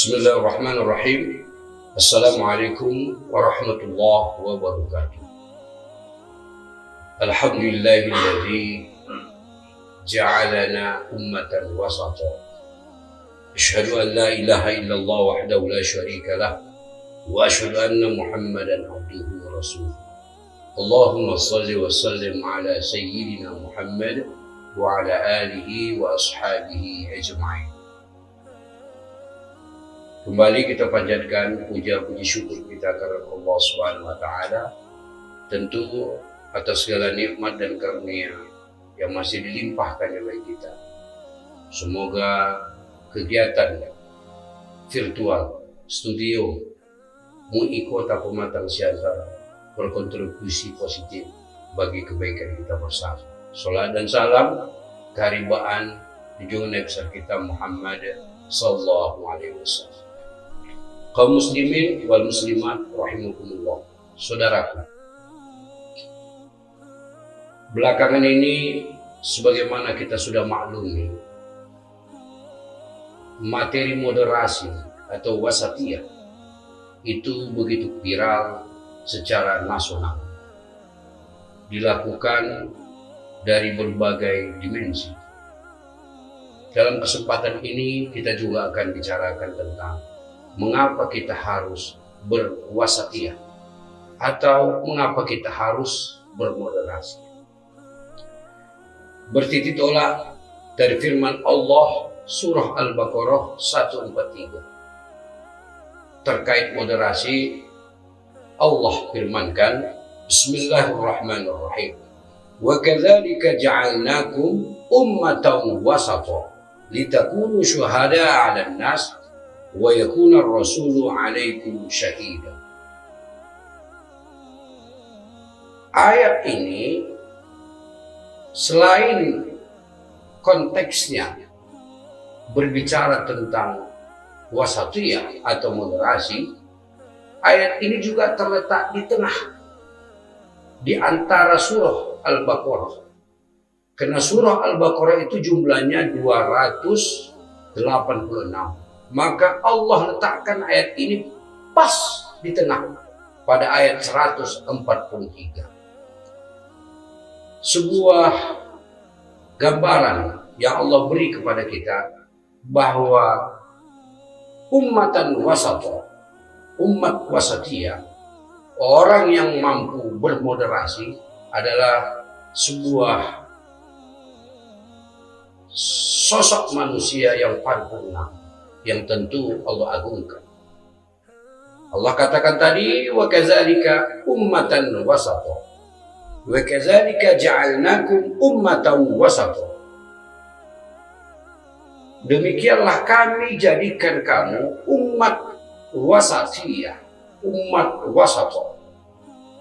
Bismillahirrahmanirrahim. Assalamualaikum warahmatullahi wabarakatuh. Alhamdulillahilladzi ja'alana ummatan wasata. Asyhadu an la ilaha illallah wahdahu la syarika lah wa asyhadu anna Muhammadan abduhu wa rasuluh. Allahumma shalli wa sallim ala sayyidina Muhammad wa ala alihi wa ashabihi ajma'in. Kembali kita panjatkan puja-puji syukur kita kepada Allah Subhanahu wa taala, tentu atas segala nikmat dan karunia yang masih dilimpahkan oleh kita. Semoga kegiatan virtual studio MUI Kota Pematang Siantar berkontribusi positif bagi kebaikan kita bersama. Salat dan salam keharibaan junjungan Nabi besar kita Muhammad sallallahu alaihi wasallam. Kaum muslimin wal muslimat rahimakumullah. Saudaraku, belakangan ini sebagaimana kita sudah maklumi, materi moderasi atau wasatiyah itu begitu viral secara nasional, dilakukan dari berbagai dimensi. Dalam kesempatan ini kita juga akan bicarakan tentang mengapa kita harus berwasatiyah atau mengapa kita harus bermoderasi. Bertitik tolak dari firman Allah surah Al-Baqarah 143 terkait moderasi. Allah firmankan, Bismillahirrahmanirrahim, wa kadzalika ja'alnakum ummatan wasata litakunu syuhada'a 'alan nas wa yakuna ar-rasulu 'alaikum syahida. Ayat ini selain konteksnya berbicara tentang wasatiyah atau moderasi, ayat ini juga terletak di tengah di antara surah Al-Baqarah. Karena surah Al-Baqarah itu jumlahnya 286. Maka Allah letakkan ayat ini pas di tengah pada ayat 143. Sebuah gambaran yang Allah beri kepada kita bahwa ummatan wasata, umat wasatiyah, orang yang mampu bermoderasi adalah sebuah sosok manusia yang paripurna, yang tentu Allah agungkan. Allah katakan tadi, wa kadzalika ummatan wasata, wa kadzalika ja'alnakum ummatan wasata. Demikianlah kami jadikan kamu umat wasatiyah, umat wasata.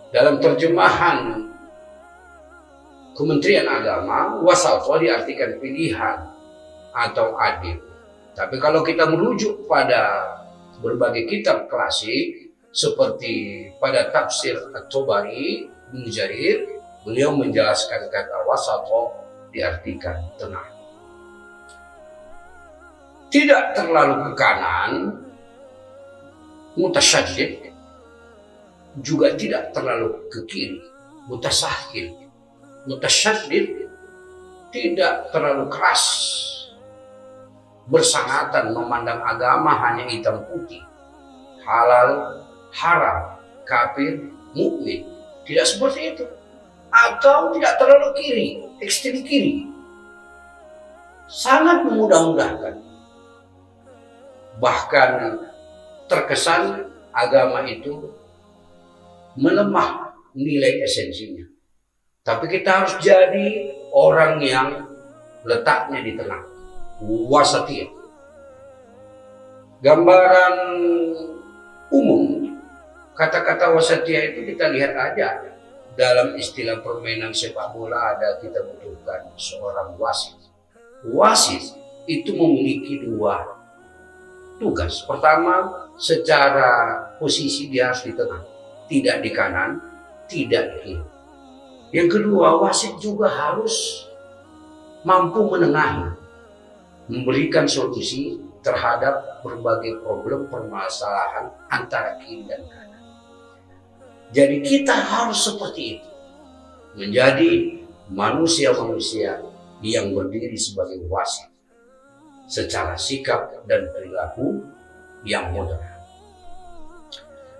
Dalam terjemahan Kementerian Agama, wasata diartikan pilihan atau adil. Tapi kalau kita merujuk pada berbagai kitab klasik seperti pada tafsir At-Tabari, Ibnu Jarir, beliau menjelaskan kata wasata diartikan tengah. Tidak terlalu ke kanan, mutasyaddid, juga tidak terlalu ke kiri, mutasahil. Mutasyaddid tidak terlalu keras, bersangatan memandang agama hanya hitam putih, halal, haram, kafir, mukmin. Tidak seperti itu. Atau tidak terlalu kiri, ekstrem kiri. Sangat memudah-mudahkan. Bahkan terkesan agama itu melemah nilai esensinya. Tapi kita harus jadi orang yang letaknya di tengah, wasatiyah. Gambaran umum kata-kata wasatiyah itu kita lihat aja dalam istilah permainan sepak bola, ada kita butuhkan seorang wasit. Wasit itu memiliki dua tugas. Pertama, secara posisi dia harus di tengah, tidak di kanan, tidak di kiri. Yang kedua, wasit juga harus mampu menengahi, memberikan solusi terhadap berbagai problem permasalahan antara kiri dan kanan. Jadi kita harus seperti itu, menjadi manusia-manusia yang berdiri sebagai wasit secara sikap dan perilaku yang moderat.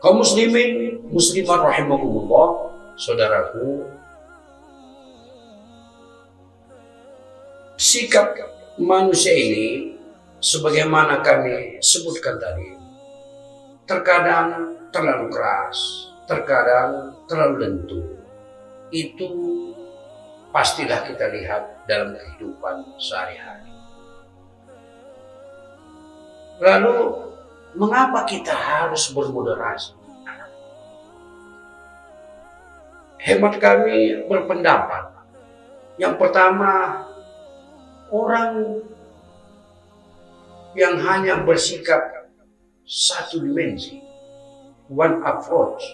Kaum muslimin, muslimat rahimakumullah, saudaraku, sikap manusia ini sebagaimana kami sebutkan tadi, terkadang terlalu keras, terkadang terlalu lentur. Itu pastilah kita lihat dalam kehidupan sehari-hari. Lalu, mengapa kita harus bermoderasi? Hemat kami berpendapat, yang pertama, orang yang hanya bersikap satu dimensi, one approach,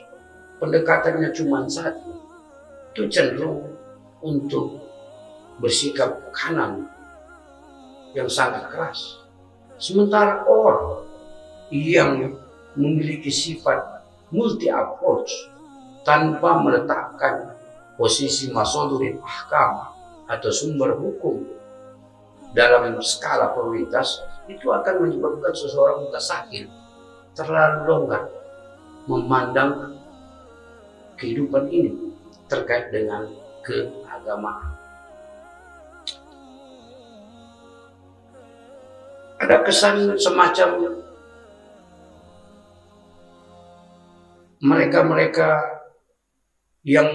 pendekatannya cuma satu, itu cenderung untuk bersikap kanan yang sangat keras. Sementara orang yang memiliki sifat multi approach tanpa meletakkan posisi masoduri ahkam atau sumber hukum dalam skala prioritas, itu akan menyebabkan seseorang mutasahil, terlalu longgar memandang kehidupan ini terkait dengan keagamaan. Ada kesan semacam mereka-mereka yang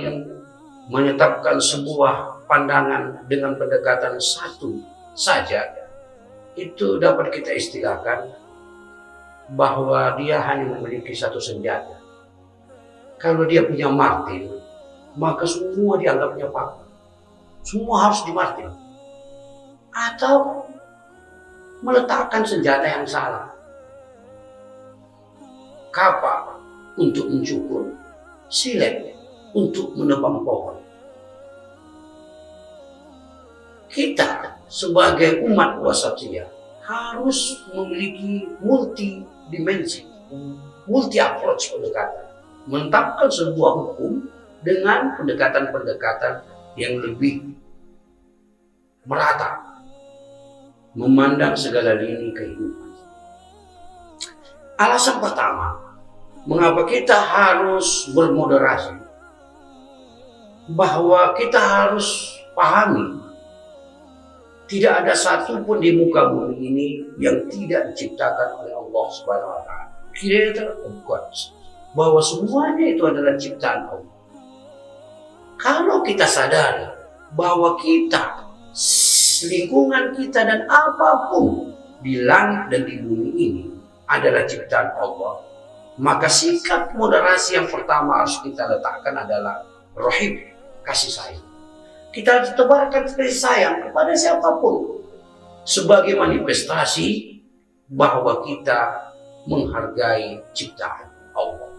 menetapkan sebuah pandangan dengan pendekatan satu saja, itu dapat kita istilahkan bahwa dia hanya memiliki satu senjata. Kalau dia punya martil, maka semua dianggapnya paku. Semua harus dimartil. Atau meletakkan senjata yang salah. Kapa untuk mencukur, silet untuk menebang pohon. Kita sebagai umat wasatiyah harus memiliki multi dimensi, multi approach pendekatan, menetapkan sebuah hukum dengan pendekatan-pendekatan yang lebih merata, memandang segala lini kehidupan. Alasan pertama, mengapa kita harus bermoderasi, bahwa kita harus pahami tidak ada satupun di muka bumi ini yang tidak diciptakan oleh Allah Subhanahu wa Ta'ala. Creator of God. Bahwa semuanya itu adalah ciptaan Allah. Kalau kita sadar bahwa kita, lingkungan kita dan apapun di langit dan di bumi ini adalah ciptaan Allah, maka sikap moderasi yang pertama harus kita letakkan adalah rahim, kasih sayang. Kita harus tebarkan kasih sayang kepada siapapun sebagai manifestasi bahwa kita menghargai ciptaan Allah.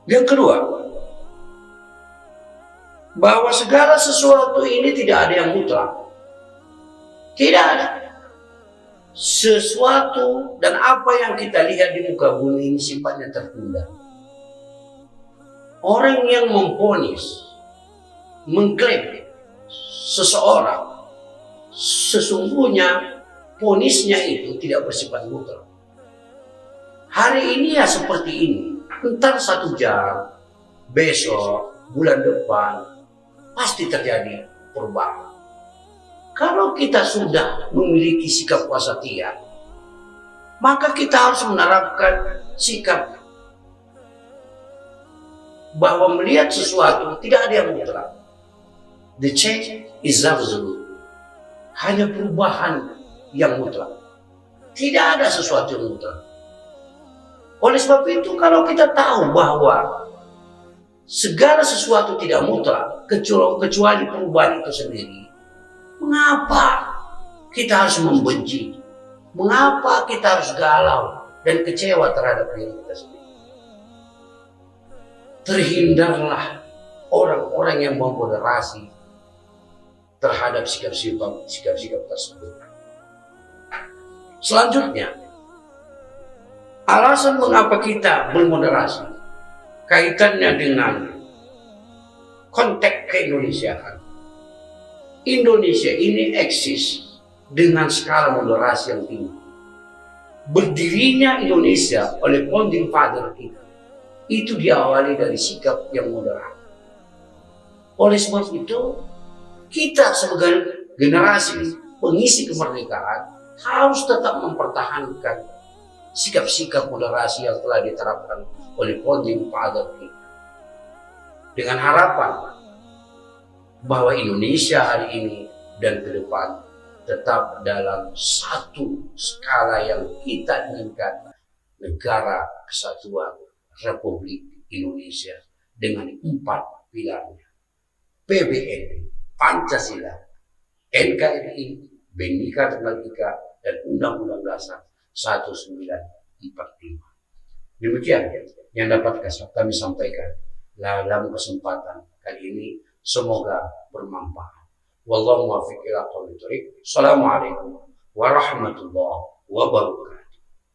Yang kedua, bahwa segala sesuatu ini tidak ada yang mutlak. Tidak ada. Sesuatu dan apa yang kita lihat di muka bumi ini sifatnya tertunda. Orang yang memvonis, mengklaim seseorang, sesungguhnya vonisnya itu tidak bersifat mutlak. Hari ini ya seperti ini, entar 1 jam, besok, bulan depan, pasti terjadi perubahan. Kalau kita sudah memiliki sikap wasatiyah, maka kita harus menerapkan sikap bahwa melihat sesuatu tidak ada yang mutlak. The change is absolute. Hanya perubahan yang mutlak. Tidak ada sesuatu yang mutlak. Oleh sebab itu, kalau kita tahu bahwa segala sesuatu tidak mutlak kecuali perubahan itu sendiri, mengapa kita harus membenci? Mengapa kita harus galau dan kecewa terhadap diri kita sendiri? Terhindarlah orang-orang yang memoderasi terhadap sikap-sikap tersebut. Selanjutnya, alasan mengapa kita bermoderasi kaitannya dengan konteks keindonesiaan. Indonesia ini eksis dengan skala moderasi yang tinggi. Berdirinya Indonesia oleh founding father kita itu diawali dari sikap yang moderat. Oleh sebab itu, kita sebagai generasi pengisi kemerdekaan harus tetap mempertahankan sikap-sikap moderasi yang telah diterapkan oleh founding father kita. Dengan harapan bahwa Indonesia hari ini dan ke depan tetap dalam satu skala yang kita inginkan, negara kesatuan Republik Indonesia dengan 4 pilarnya: PBNI, Pancasila, NKRI, Bhinneka Tunggal Ika, dan Undang-Undang Dasar 1945. Demikian yang dapat kami sampaikan dalam kesempatan kali ini. Semoga bermanfaat. Wallahu muwaffiq ila aqwamit thoriq. Assalamualaikum warahmatullahi wabarakatuh.